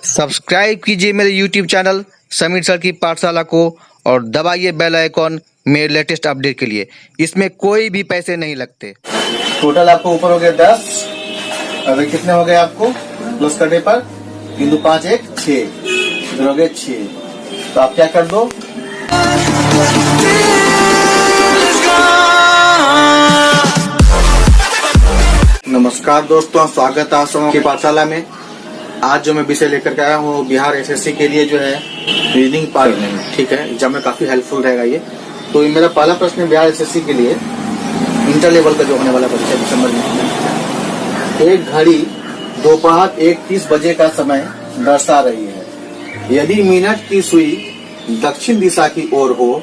Subscribe कीजिए मेरे YouTube channel Sameer sir की पाठशाला को और दबाइए बेल आइकॉन मेरे लेटेस्ट अपडेट के लिए। इसमें कोई भी पैसे नहीं लगते। टोटल आपको ऊपर हो गया 10। अभी कितने हो गए आपको प्लस करने पर 3 2 5 1 6 इधर हो गए 6। तो आप क्या कर दो, नमस्कार दोस्तों, स्वागत है आप सबों की पाठशाला में। आज जो मैं विषय लेकर के आया हूँ बिहार एसएससी के लिए जो है रीडिंग पार्ट में, ठीक है, एग्जाम में काफी हेल्पफुल रहेगा ये। तो मेरा पहला प्रश्न है बिहार एसएससी के लिए इंटर लेवल का जो होने वाला परीक्षा दिसंबर में। एक घड़ी दोपहर 1:30 बजे का समय दर्शा रही है। यदि मिनट की सुई दक्षिण दिशा की ओर हो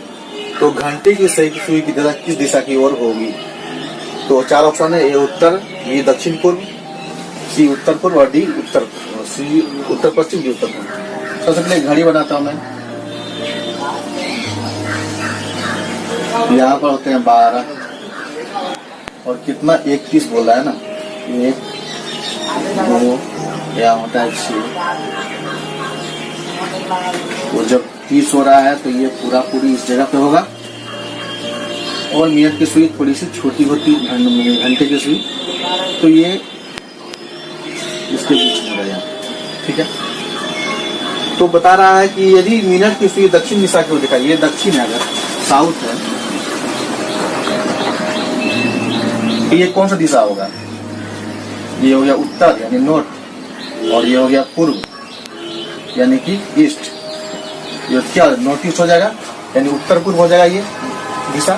तो घंटे की सही सुई की दिशा किस दिशा की ओर होगी? तो 4 ऑप्शन है, ए उत्तर, बी दक्षिण पूर्व, सी उत्तर पूर्व और डी सी उत्तर पश्चिम, डी उत्तर पूर्व। सबसे पहले घड़ी बनाता हूं मैं। यहाँ पर होते हैं 12 और कितना 1:30 बोल रहा है ना, 1 2 यहाँ होता है 6। तो जब 30 हो रहा है तो ये पूरी इस जगह पे होगा और मिनट की सुई थोड़ी सी छोटी होती, घंटे की सुई तो ये इसके बीच में रहेगा, ठीक है। तो बता रहा है कि यदि मिनट की सुई दक्षिण दिशा की ओर दिखाई, ये दक्षिण है, अगर साउथ है तो ये कौन सा दिशा होगा? ये हो गया उत्तर यानी नॉर्थ और ये हो गया पूर्व यानी कि ईस्ट। ये क्या नॉर्थ ईस्ट हो जाएगा यानी उत्तर पूर्व हो जाएगा ये दिशा,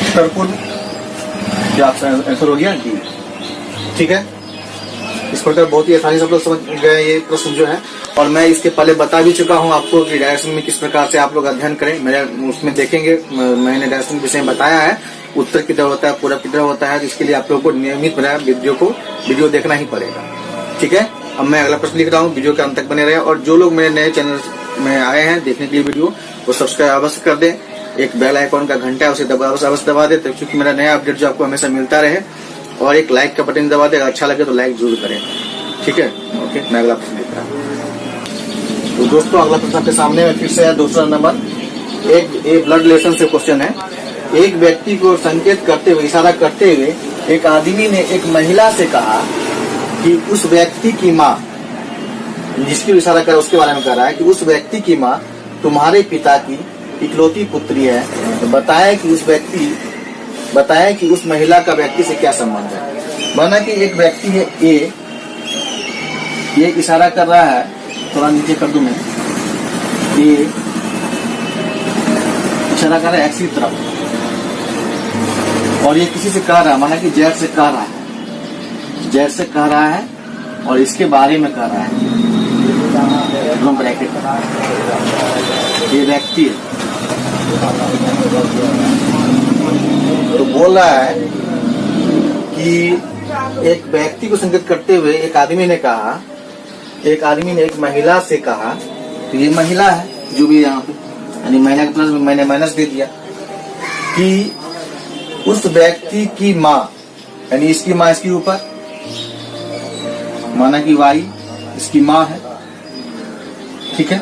उत्तर पूर्व। जो आपका आंसर हो गया डी, ठीक है। इस प्रकार बहुत ही आसानी से आप लोग समझ गए ये प्रश्न जो है, और मैं इसके पहले बता भी चुका हूं आपको कि डायरेक्शन में किस प्रकार से आप लोग अध्ययन करें। मेरे उसमें देखेंगे, मैंने डायरेक्शन के विषय में बताया है, उत्तर किधर होता है, पूर्व किधर होता है। इसके लिए आप लोगों को नियमित बनाया वीडियो देखना ही पड़ेगा, ठीक है। अब मैं अगला प्रश्न लिख रहा हूँ, वीडियो के अंत तक बने रहे। और जो लोग मेरे नए चैनल में आए हैं देखने के लिए वीडियो, वो सब्सक्राइब अवश्य कर दें। एक बेल आइकॉन का घंटा है उसे अवश्य दबा दे, क्योंकि मेरा नया अपडेट जो आपको हमेशा मिलता रहे। और एक लाइक का बटन दबा दे, अगर अच्छा लगे तो लाइक जरूर करें, ठीक है। ओके, मैं अगला प्रश्न लिख रहा हूँ। तो दोस्तों अगला प्रश्न आपके सामने में फिर से है, दूसरा नंबर। एक ब्लड रिलेशन से क्वेश्चन है। एक व्यक्ति को संकेत करते हुए, इशारा करते हुए एक आदमी ने एक महिला से कहा कि उस व्यक्ति की माँ, जिसकी इशारा कर उसके बारे में कह रहा है कि उस व्यक्ति की माँ तुम्हारे पिता की इकलौती पुत्री है। तो बताया कि उस महिला का व्यक्ति से क्या संबंध है। माना कि एक व्यक्ति है ए, ये इशारा कर रहा है, थोड़ा नीचे कर दूं मैं, ये इशारा कर रहा है एक्स की तरफ और ये किसी से कह रहा है, माना कि जेड से कह रहा है, जेड से कह रहा है और इसके बारे में कह रहा है, ब्रैकेट ये व्यक्ति है। तो बोल रहा है कि एक व्यक्ति को संकेत करते हुए एक आदमी ने एक महिला से कहा, तो ये महिला है जो भी यहाँ पे, यानी महिला के प्लस मैंने माइनस दे दिया, कि उस व्यक्ति की माँ, यानी इसकी माँ इसके ऊपर, माना कि वाई इसकी माँ है, ठीक है,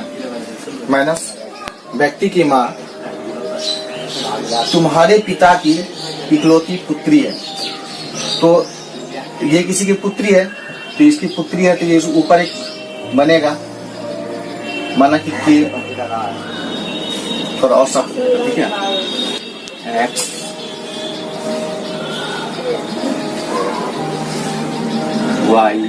माइनस व्यक्ति की माँ तुम्हारे पिता की इकलौती पुत्री है। तो ये किसी की पुत्री है, तो इसकी पुत्री है, तो ये ऊपर एक बनेगा, माना कि के और सब, ठीक है, एक्स वाई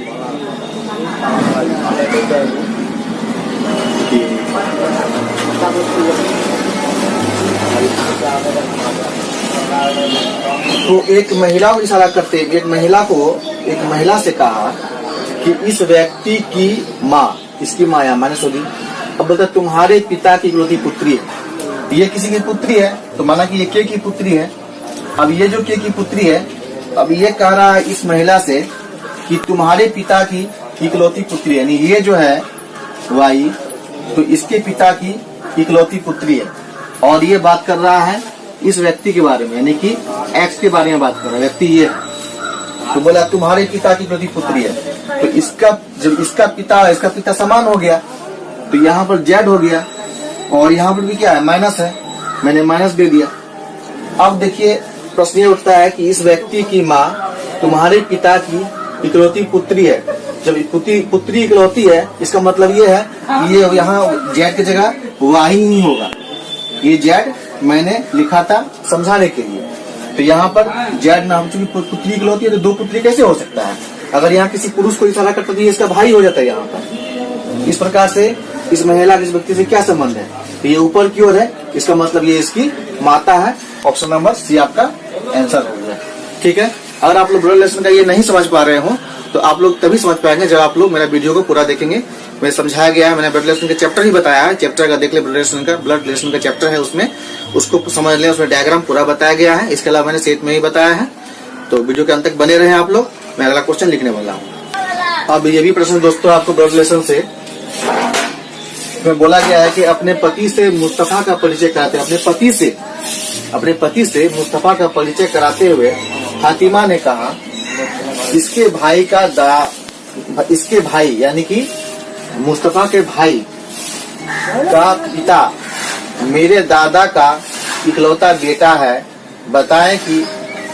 तो एक महिला को इशारा करते, एक महिला से कहा कि इस व्यक्ति की माँ, इसकी माँ या माने सोदी, अब बोलता तुम्हारे पिता की इकलौती पुत्री है। ये किसी की पुत्री है, तो माना कि ये के की पुत्री है। अब ये जो के की पुत्री है, अब ये कह रहा है इस महिला से कि तुम्हारे पिता की इकलौती पुत्री है, यानी ये जो है वाई, तो इसके पिता की इकलौती पुत्री है। और ये बात कर रहा है इस व्यक्ति के बारे में, यानी कि एक्स के बारे में बात कर रहा है, व्यक्ति ये है। तो बोला तुम्हारे पिता की इकलौती पुत्री है, तो इसका जब इसका पिता समान हो गया तो यहाँ पर जेड हो गया, और यहाँ पर भी क्या है, माइनस है, मैंने माइनस दे दिया। अब देखिए प्रश्न ये उठता है कि इस व्यक्ति की माँ तुम्हारे पिता की इकलौती पुत्री है। जब पुत्री इकलौती है, इसका मतलब ये है कि ये यहाँ जेड की जगह वाई ही होगा। ये जेड मैंने लिखा था समझाने के लिए, तो यहाँ पर जेड नाम चूंकि पुत्री इकलौती है तो दो पुत्री कैसे हो सकता है। अगर यहाँ किसी पुरुष को इशारा करता तो ये इसका भाई हो जाता है यहाँ पर। इस प्रकार से इस महिला इस व्यक्ति से क्या संबंध है, तो ये ऊपर की ओर है, इसका मतलब ये इसकी माता है। ऑप्शन नंबर सी आपका आंसर हो गया। ठीक है, अगर आप लोग ब्लड रिलेशन का ये नहीं समझ पा रहे हो तो आप लोग तभी समझ पाएंगे जब आप लोग मेरा वीडियो को पूरा देखेंगे। मैं समझाया गया है, मैंने ब्लड रिलेशन का चैप्टर ही बताया है, चैप्टर का देख ले, ब्लड रिलेशन का चैप्टर है, उसमें उसको समझ लें, उसमें डायग्राम पूरा बताया गया है। इसके अलावा मैंने सेट में ही बताया है, तो वीडियो के अंत तक बने रहे आप लोग। मैं अगला क्वेश्चन लिखने वाला हूँ। अब ये भी प्रश्न दोस्तों आपको ब्लड रिलेशन से में बोला गया है कि अपने पति से मुस्तफा का परिचय कराते हैं। अपने पति से मुस्तफा का परिचय कराते हुए फातिमा ने कहा इसके भाई यानी कि मुस्तफा के भाई का पिता मेरे दादा का इकलौता बेटा है, बताएं कि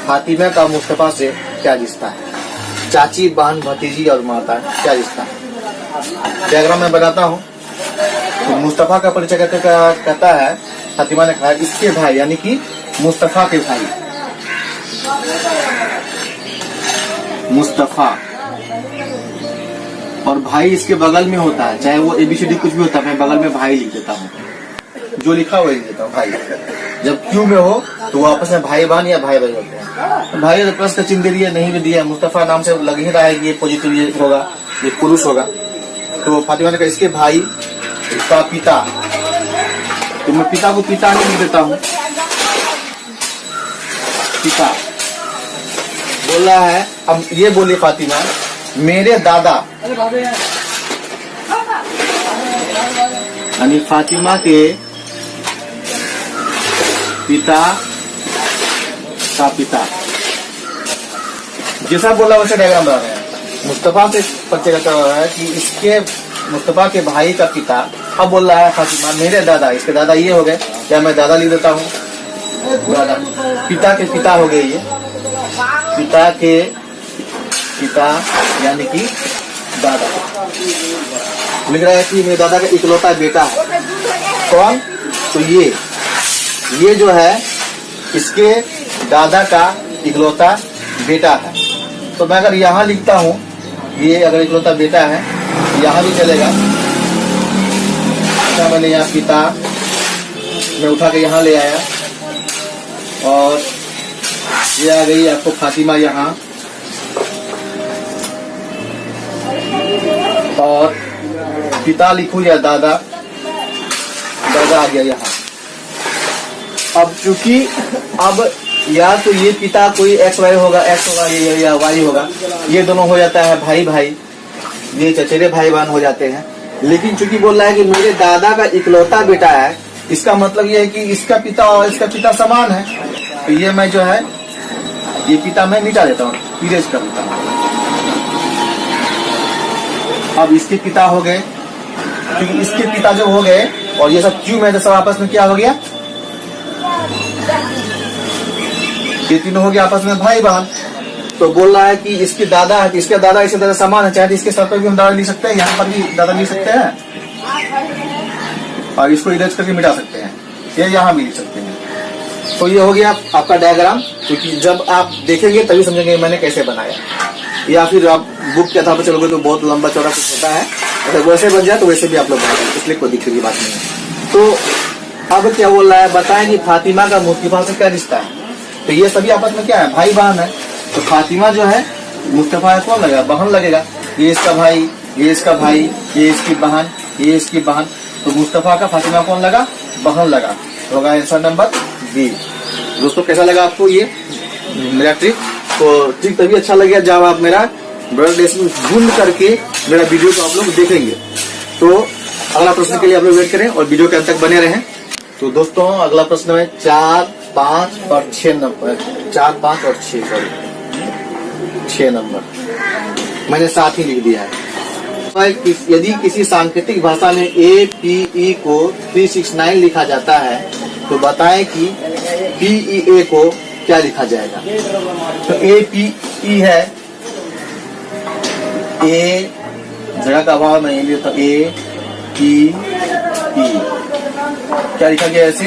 फातिमा का मुस्तफा से क्या रिश्ता है। चाची, बहन, भतीजी और माता क्या रिश्ता है। डायग्राम में बताता हूँ। तो मुस्तफा का परिचय कहता है, फातिमा ने कहा इसके भाई यानी कि मुस्तफा के भाई, मुस्तफा, और भाई इसके बगल में होता है, चाहे वो ABCD कुछ भी होता है, मैं बगल में भाई लिख देता हूँ, जो लिखा हुआ लिख देता हूँ भाई। जब क्यू में हो तो वो आपस में भाई बहन या भाई भाई होते हैं। भाई तो प्लस का चिन्ह दे दिया, नहीं भी दिया, मुस्तफा नाम से लग ही रहा है कि ये पॉजिटिव ये होगा, ये पुरुष होगा। तो फातिमा ने कहा इसके भाई का पिता, तो मैं पिता को पिता नहीं लिख देता हूँ, पिता बोल रहा है। अब ये बोली फातिमा मेरे दादा, यानी फातिमा के पिता का पिता, जैसा बोला वैसे डायग्राम बना रहे हैं। मुस्तफा से परिचय कर रहा है कि इसके मुस्तफा के भाई का पिता। अब बोल रहा है फातिमा मेरे दादा, इसके दादा ये हो गए, या मैं दादा लिख देता हूँ, दादा, पिता के पिता हो गए, ये पिता के पिता यानी कि दादा। लिख रहा है कि मेरे दादा का इकलौता बेटा है। कौन? तो ये जो है इसके दादा का इकलौता बेटा है। तो मैं अगर यहाँ लिखता हूँ, ये अगर इकलौता बेटा है यहाँ भी चलेगा। अच्छा, मैंने यहाँ पिता मैं उठा के यहाँ ले आया, और ये आ गई आपको फातिमा यहाँ, और पिता लिखूं या दादा, दादा आ गया यहाँ। अब चूंकि अब या तो ये पिता कोई एक्स वाई होगा, एक्स होगा ये या वाई होगा, ये दोनों हो जाता है भाई भाई, ये चचेरे भाई बहन हो जाते हैं। लेकिन चूंकि बोल रहा है कि मेरे दादा का इकलौता बेटा है, इसका मतलब ये है कि इसका पिता और इसका पिता समान है। तो ये मैं जो है ये पिता मैं मिटा देता हूँ, इरेज कर देता हूँ। अब इसके पिता हो गए, क्योंकि इसके पिता जो हो गए और ये सब क्यों में तो सब आपस में क्या हो गया, ये तीनों हो गया आपस में भाई बहन। तो बोल रहा है कि इसके दादा है, इसके दादा इसके दादा समान है, चाहे इसके सर पर भी हम दादा लिख सकते हैं, यहाँ पर भी दादा लिख सकते हैं, और इसको इरेज करके मिटा सकते हैं, ये यहाँ भी लिख सकते हैं। तो ये हो गया आपका डायग्राम, क्योंकि जब आप देखेंगे तभी समझेंगे मैंने कैसे बनाया, या फिर आप बुक के आधार पर चलोगे तो बहुत लंबा चौड़ा कुछ होता है, अगर वैसे बन जाए तो वैसे भी आप लोग बनाएंगे, इसलिए कोई दिक्कत की बात नहीं है। तो अब क्या बोल रहा है, बताएं कि फातिमा का मुस्तफा से क्या रिश्ता है। तो ये सभी आपस में क्या है, भाई बहन है। तो फातिमा जो है मुस्तफा कौन लगेगा, बहन लगेगा। ये इसका भाई, ये इसका भाई, ये इसकी बहन, ये इसकी बहन, तो मुस्तफा का फातिमा कौन लगा, बहन लगा। होगा आंसर नंबर बी। दोस्तों कैसा लगा आपको ये मेरा ट्रिक? तो ट्रिक तभी अच्छा लगेगा जब आप मेरा ब्लड रिलेशन ढूंढ करके मेरा वीडियो को आप लोग देखेंगे। तो अगला प्रश्न के लिए आप लोग वेट करें और वीडियो के अंत तक बने रहें। तो दोस्तों अगला प्रश्न है 4, 5 और 6 नंबर, 4, 5 और 6 सॉरी 6 नंबर मैंने साथ ही लिख दिया है। यदि किसी सांकेतिक भाषा में APE को 369 लिखा जाता है तो बताएं कि PEA को क्या लिखा जाएगा। तो APE है, A जगह का अभाव नहीं लिया तो APE क्या लिखा गया ऐसे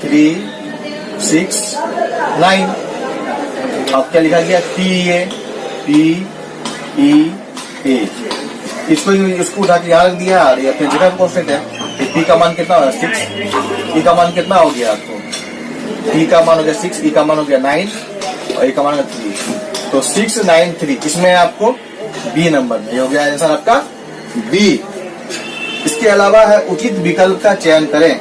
369। अब क्या लिखा गया PEA। इसको उठा के यहाँ रख दिया और ये अपनी जगह कॉन्स्टेंट है। P का मान कितना हो गया 6, E का मान कितना हो गया आपको, P का मान हो गया 6, E का मान हो गया 9 और E का मान हो गया 3। तो 693 इसमें आपको B नंबर में हो गया आंसर आपका B। इसके अलावा है उचित विकल्प का चयन करें।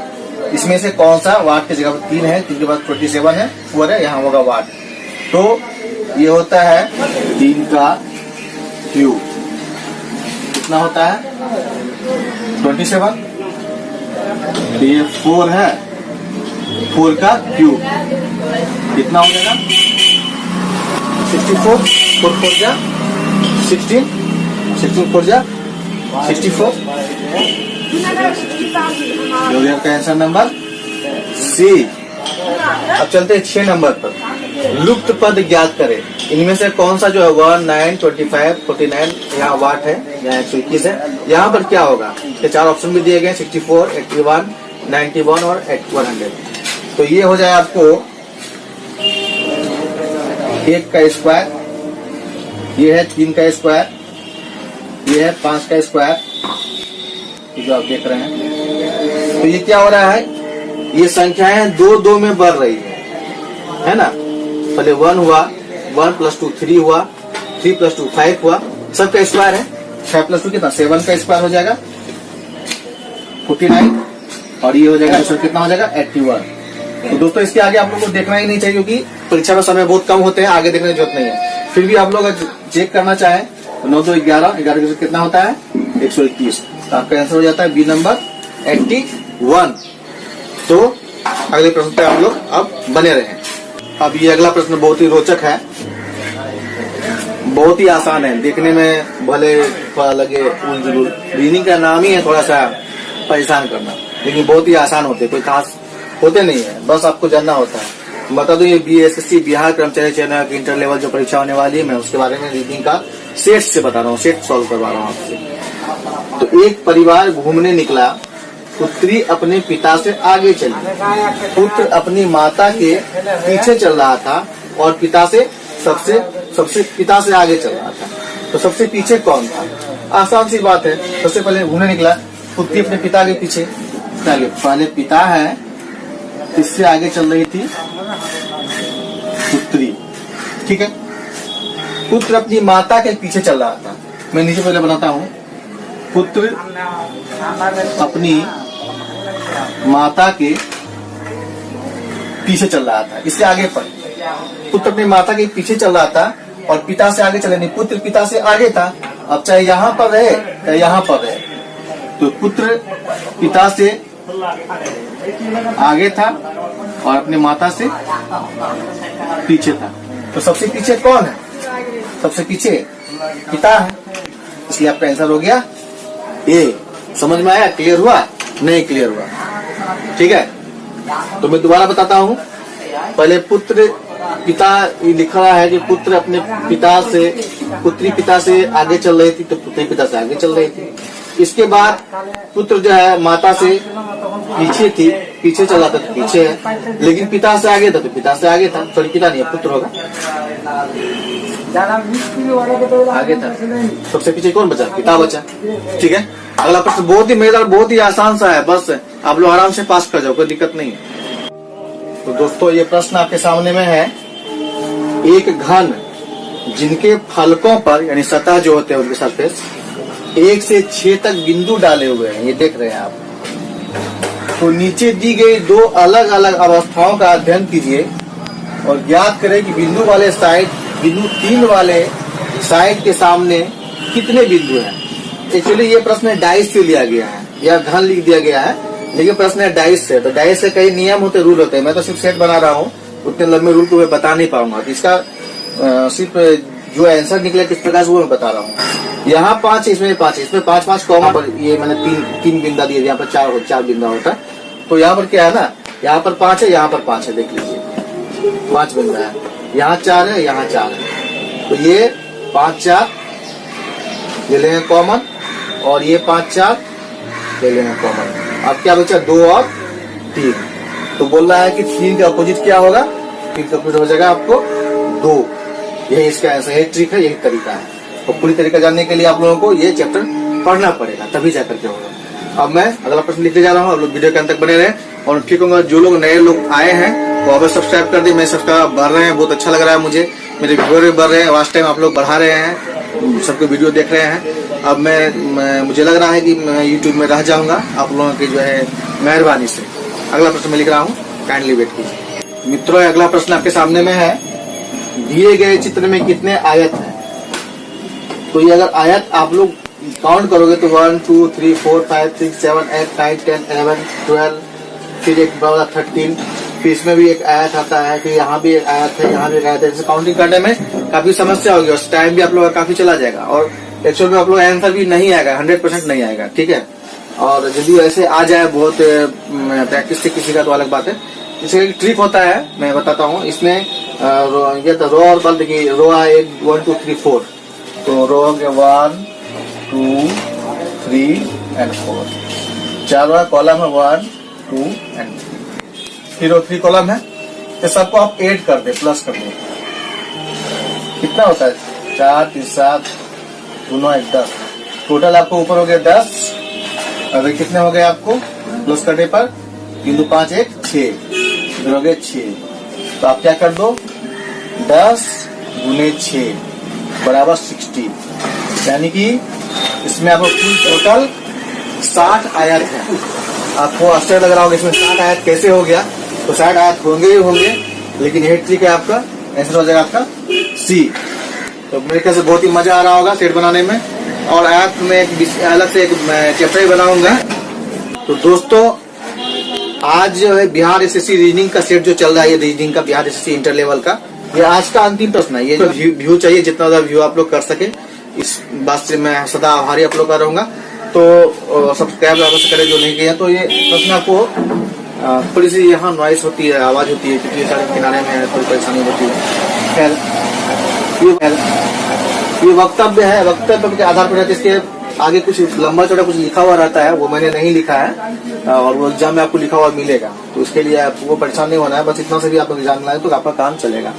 इसमें से कौन सा वाट की जगह पर 3 है, 3 के बाद 27 है, 4 है, यहाँ होगा वाट। तो ये होता है 3 का क्यूब। कितना होता है 27। तो ये 4 है, 4 का क्यूब कितना हो जाएगा 64। 4 4 जा 16, 16 4 जा 64। जो गया का आंसर नंबर C। अब चलते हैं 6 नंबर पर। लुप्त पद ज्ञात करें। इनमें से कौन सा जो है 1, 9, 25, 49 यहाँ वाट है, यहाँ 121 है। यहाँ पर क्या होगा, ये 4 ऑप्शन भी दिए गए 64, 81, 91 और 100। तो ये हो जाए आपको 1 का स्क्वायर, ये है 3 का स्क्वायर, ये है 5 का स्क्वायर, जो आप देख रहे हैं। तो ये क्या हो रहा है, ये संख्याएं 2 2 में बढ़ रही है ना। पहले 1 हुआ, 1 + 2 3 हुआ, 3 + 2 5 हुआ, सबका स्क्वायर है। 5 + 2 कितना 7 का स्क्वायर हो जाएगा 49 और ये हो जाएगा इसमें कितना हो जाएगा 81। तो दोस्तों इसके आगे आप लोगों को देखना ही नहीं चाहिए क्योंकि परीक्षा में समय बहुत कम होते हैं, आगे देखने की जरूरत नहीं है। फिर भी आप लोग चेक करना चाहें तो 9 2 11, 11 से कितना होता है 121। तो आपका आंसर हो जाता है B नंबर 81। तो अगले प्रश्न पे आप लोग अब बने रहें। अब ये अगला प्रश्न बहुत ही रोचक है, बहुत ही आसान है, देखने में भले थोड़ा लगे उलझुल, रीजनिंग का नाम ही है थोड़ा सा परेशान करना, लेकिन बहुत ही आसान होते, कोई खास होते नहीं है, बस आपको जानना होता है। बता दो ये BSSC बिहार कर्मचारी चयन की इंटर लेवल जो परीक्षा होने वाली है, मैं उसके बारे में रीजनिंग का सेट से बता रहा हूँ, सेट सॉल्व करवा रहा हूँ आपसे। तो एक परिवार घूमने निकला, पुत्री अपने पिता से आगे चली, पुत्र अपनी माता के पीछे चल रहा था और पिता से पिता से आगे चल रहा था। तो सबसे पीछे कौन था? आसान सी बात है, सबसे पहले घूमने निकला, पुत्री अपने पिता के पीछे, पहले पिता है, इससे आगे चल रही थी पुत्री, ठीक है। पुत्र अपनी माता के पीछे चल रहा था, मैं नीचे पहले बनाता हूँ, पुत्र अपनी माता के पीछे चल रहा था, इससे आगे पर पुत्र अपनी माता के पीछे चल रहा था और पिता से आगे चले नहीं, पुत्र पिता से आगे था। अब चाहे यहाँ पर रहे या यहाँ पर रहे, तो पुत्र पिता से आगे था और अपने माता से पीछे था। तो सबसे पीछे कौन है? सबसे पीछे पिता है, इसलिए आपका आंसर हो गया A। समझ में आया? क्लियर हुआ? नहीं क्लियर हुआ? ठीक है, तो मैं दोबारा बताता हूँ। पहले पुत्र पिता लिखा रहा है कि पुत्र अपने पिता से, पुत्री पिता से आगे चल रही थी, तो पुत्री पिता से आगे चल रही थी। इसके बाद पुत्र जो है माता से पीछे थी, पीछे चला था तो पीछे है, लेकिन पिता से आगे था तो पिता से आगे था, सॉरी पिता नहीं है पुत्र होगा, आगे था। सबसे पीछे कौन बचा? पिता बचा, ठीक है। अगला प्रश्न बहुत ही मजेदार, बहुत ही आसान सा है, बस आप लोग आराम से पास कर जाओ, कोई दिक्कत नहीं है। तो दोस्तों ये प्रश्न आपके सामने में है, एक घन जिनके फलकों पर यानी सतह जो होते हैं उनके सरफेस 1 से 6 तक बिंदु डाले हुए हैं, ये देख रहे हैं आप। तो नीचे दी गई 2 अलग अलग अवस्थाओं का अध्ययन कीजिए और ज्ञात करें कि बिंदु वाले साइड, बिंदु 3 वाले साइड के सामने कितने बिंदु हैं। एक्चुअली ये प्रश्न डाइस से लिया गया है, या घन लिख दिया गया है, लेकिन प्रश्न है डाइस से। तो डाइस से कई नियम होते, रूल होते हैं, मैं तो सिर्फ सेट बना रहा हूँ, उतने लंबे रूल को मैं बता नहीं पाऊंगा। तो इसका सिर्फ जो आंसर निकले किस प्रकार से वो मैं बता रहा हूँ। यहाँ 5 इसमें 5 इसमें 5 कॉमन पर ये मैंने तीन बिंदा दिए, यहाँ पर चार बिंदा होता है। तो यहाँ पर क्या है ना, यहाँ पर 5 है, यहाँ पर 5 है, देख लीजिए 5 बिंदा है, यहाँ 4 है, यहाँ 4 है। तो ये 5 4 ले लेंगे कॉमन और ये 5 4 ले लेंगे कॉमन। अब क्या बचा 2 और 3। तो बोल रहा है कि 3 का अपोजिट क्या होगा, 3 का अपोजिट हो जाएगा आपको 2। यही इसका आंसर, यही ट्रिक है, यही तरीका है। तो पूरी तरीका जानने के लिए आप लोगों को ये चैप्टर पढ़ना पड़ेगा, तभी जाकर के होगा। अब मैं अगला प्रश्न लिखते जा रहा हूँ, आप लोग वीडियो के अंत तक बने रहे और ठीक होगा। जो लोग नए लोग आए हैं वो अगर सब्सक्राइब कर दे, मेरे सब्सक्राइब बढ़ रहे हैं, बहुत अच्छा लग रहा है मुझे, मेरे व्यूअर भी बढ़ रहे हैं, लास्ट टाइम आप लोग बढ़ा रहे हैं, सबके वीडियो देख रहे हैं। अब मुझे लग रहा है कि मैं यूट्यूब में रह जाऊंगा आप लोगों की जो है मेहरबानी से। अगला प्रश्न मैं लिख रहा हूँ, काइंडली वेट कीजिए मित्रों। अगला प्रश्न आपके सामने में है, दिए गए चित्र में कितने आयत हैं? तो ये अगर आयत आप लोग काउंट करोगे तो 1 2 3 4 5 6 7 8 9 10 11 12, फिर एक 13, फिर इसमें भी एक आयत आता है, फिर यहाँ भी एक आयत है, यहाँ भी एक आयत है। जैसे काउंटिंग करने में काफी समस्या होगी और टाइम भी आप लोग का काफी चला जाएगा और एक्चुअल में आप लोग आंसर भी नहीं आएगा, 100% नहीं आएगा, ठीक है। और यदि ऐसे आ जाए बहुत प्रैक्टिस से किसी का तो अलग बात है। इसका एक ट्रिक होता है, मैं बताता हूँ। इसमें ये तो रो और बल, देखिए रो है 1 2 3 4, तो रो हो गया 1 2 3 and 4, चारों कॉलम है 1 2 and 3, फिर 3 कॉलम है। तो सबको आप ऐड कर दे, प्लस कर दे, कितना होता है 4 3 7 दोनों 10, टोटल आपको ऊपर हो गया 10। अभी कितने हो गए आपको प्लस करने पर, 3 5 1 6, इधर हो गए 6। तो आप क्या कर दो, 10 गुने 6 बराबर 60, यानी कि इसमें आपको टोटल 60 आयत है। आपको आश्चर्य लग रहा होगा इसमें 60 आयत कैसे हो गया, तो 60 आयत होंगे ही होंगे, लेकिन यही ट्रिक है आपका, आंसर हो जाएगा आपका सी। तो मेरे ख्याल से बहुत ही मजा आ रहा होगा सेट बनाने में, और आयत में एक अलग से एक चैप्टर बनाऊंगा। तो दोस्तों आज जो है बिहार एसएससी रीजनिंग का सेट जो चल रहा है, ये रीजनिंग का बिहार एसएससी इंटर लेवल का, ये आज का अंतिम प्रश्न है। ये जो व्यू चाहिए, जितना ज्यादा व्यू आप लोग कर सके, इस बात से मैं सदा आभारी आप लोग का रहूंगा। तो सब्सक्राइब अवश्य करें जो नहीं किया। तो ये प्रश्न आपको थोड़ी सी यहाँ नॉइस होती है, आवाज होती है, क्योंकि सड़क किनारे में थोड़ी परेशानी होती है। खैर ये वक्तव्य है, वक्तव्य के आधार पर इसके आगे कुछ लंबा चौड़ा कुछ लिखा हुआ रहता है, वो मैंने नहीं लिखा है और वो एग्जाम में आपको लिखा हुआ मिलेगा। तो उसके लिए आपको परेशान नहीं होना है, बस इतना से भी आप एग्जाम लाए तो आपका काम चलेगा।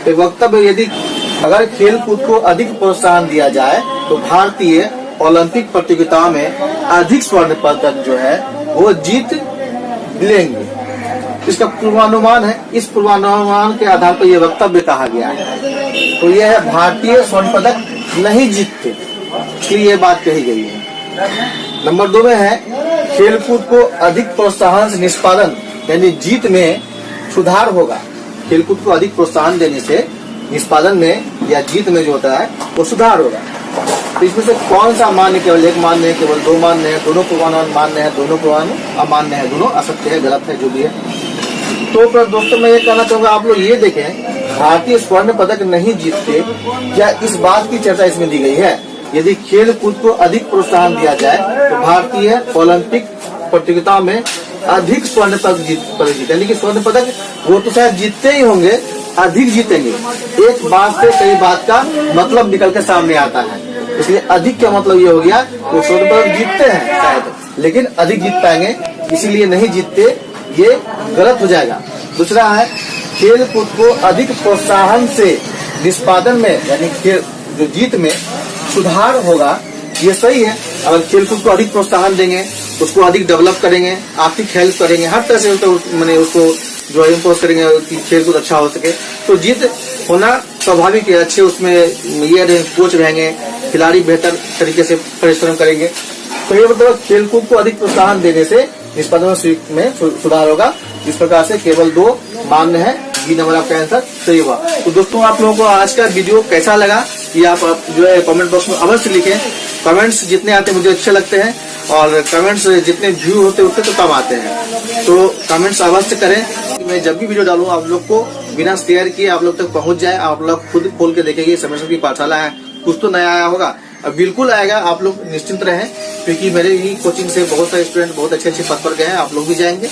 तो वक्तव्य, यदि अगर खेल कूद को अधिक प्रोत्साहन दिया जाए तो भारतीय ओलंपिक प्रतियोगिताओं में अधिक स्वर्ण पदक जो है वो जीत लेंगे। इसका पूर्वानुमान है, इस पूर्वानुमान के आधार पर यह वक्तव्य कहा गया है। तो यह है भारतीय स्वर्ण पदक नहीं जीतते, इसलिए ये बात कही गई है। नंबर 2 में है खेलकूद को अधिक प्रोत्साहन से निष्पादन यानी जीत में सुधार होगा। खेलकूद को अधिक प्रोत्साहन देने से निष्पादन में या जीत में जो होता है वो सुधार होगा। तो इसमें से कौन सा मान्य, केवल एक मान्य है, केवल 2 मान्य है, दोनों पूर्वानुमान मान्य है, दोनों पूर्वानुमान अमान्य है, दोनों असत्य है, गलत है, जो भी है। तो दोस्तों मैं ये कहना चाहूंगा, आप लोग ये देखें, भारतीय स्वर्ण पदक नहीं जीतते, क्या इस बात की चर्चा इसमें दी गई है? यदि खेल कूद को अधिक प्रोत्साहन दिया जाए तो भारतीय ओलंपिक प्रतियोगिताओं में अधिक स्वर्ण पदक जीत, यानी कि स्वर्ण पदक वो तो शायद जीतते ही होंगे, अधिक जीतेंगे। एक बात से कई बात का मतलब निकल के सामने आता है, इसलिए अधिक का मतलब ये हो गया वो स्वर्ण पदक जीतते हैं शायद, लेकिन अधिक जीत पाएंगे, इसीलिए नहीं जीतते, ये गलत हो जाएगा। दूसरा है खेल कूद को अधिक प्रोत्साहन से निष्पादन में यानी खेल जो जीत में सुधार होगा, ये सही है। अगर खेल कूद को अधिक प्रोत्साहन देंगे, उसको अधिक डेवलप करेंगे, आर्थिक हेल्प करेंगे, हर तरह से मैंने उसको जो इम्पोज करेंगे कि खेल कूद अच्छा हो सके, तो जीत होना स्वाभाविक है। अच्छे उसमें ये कोच रहेंगे, खिलाड़ी बेहतर तरीके से परिश्रम करेंगे, तो ये मतलब खेल कूद को अधिक प्रोत्साहन देने से निष्पादन में सुधार होगा। इस प्रकार से केवल 2 मान्य है, बी नंबर आपका आंसर सही हुआ। तो दोस्तों आप लोगों को आज का वीडियो कैसा लगा ये आप जो है कमेंट बॉक्स में अवश्य लिखें। कमेंट्स जितने आते हैं मुझे अच्छे लगते हैं, और कमेंट्स जितने व्यू होते हैं उतने तो कम आते हैं, तो कमेंट्स अवश्य करें। मैं जब भी वीडियो डालूं आप लोग को बिना शेयर किए आप लोग तक पहुंच जाए, आप लोग खुद खोल के देखेंगे समीर सर की पाठशाला है, कुछ तो नया आया होगा। अब बिल्कुल आएगा, आप लोग निश्चिंत रहें, क्योंकि मेरे ही कोचिंग से बहुत सारे स्टूडेंट बहुत अच्छे अच्छे पद पर गए हैं, आप लोग भी जाएंगे।